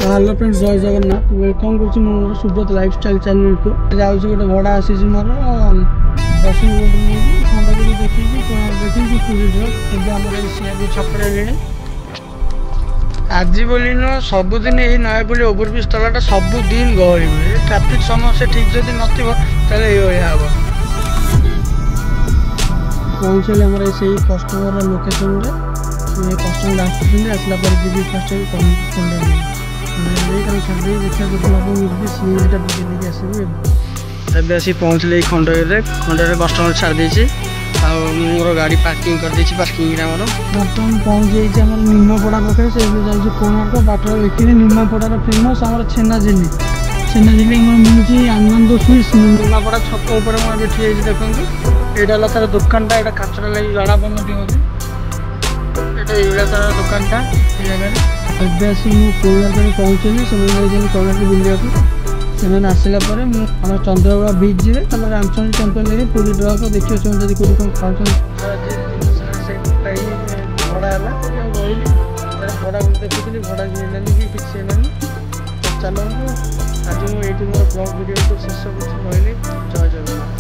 Hello friends जय Jagannath welcome कर मोर Subrat lifestyle channel को जाऊँ गोटे भड़ा आसी मोर 10 मिनट खंडगिरी देखिए पूरी छपड़े आज बोली न सबुदिन यही नयापल्ली ओभरब्रिज तलाटा सबुदिन गहली हुए ट्राफिक समस्या ठीक जब नथिबे हम पहुँचले आम से कस्टमर लोकेशन कस्टमर आसला जी फास्ट खंडे आसी पहुँचले खंडगिरी कस्टमर छाड़ी मोर गाड़ी पार्किंग कर पार्किंग मोर बर्तमान पहुँच जाइए निमापड़ा पाखे से जाइए कोणार्क बाटर देखिए निमापड़ार फेमस आम छेना झिल्ली मिलूँ आनंद स्वीट्स निमापड़ा छक उपर मुझे ठिया देखो यहाँ तार दुकानटा यहाँ काचरा लगी जना पड़े ये तार दुकानटा जगह आस कोणार्क पहुँचली से कोणार्क बुलाक से आसला आम चंद्रभागा बीच जी रामचंद्र टेम्पल लगे पूरी ड्रग देखिए जब कौन कौन खाऊ भड़ा भड़ा देखुली भड़ा मिलानी कि किसी चलो आज मुझे मोर ब्लॉग वीडियो को शेष कर जय जगन्नाथ।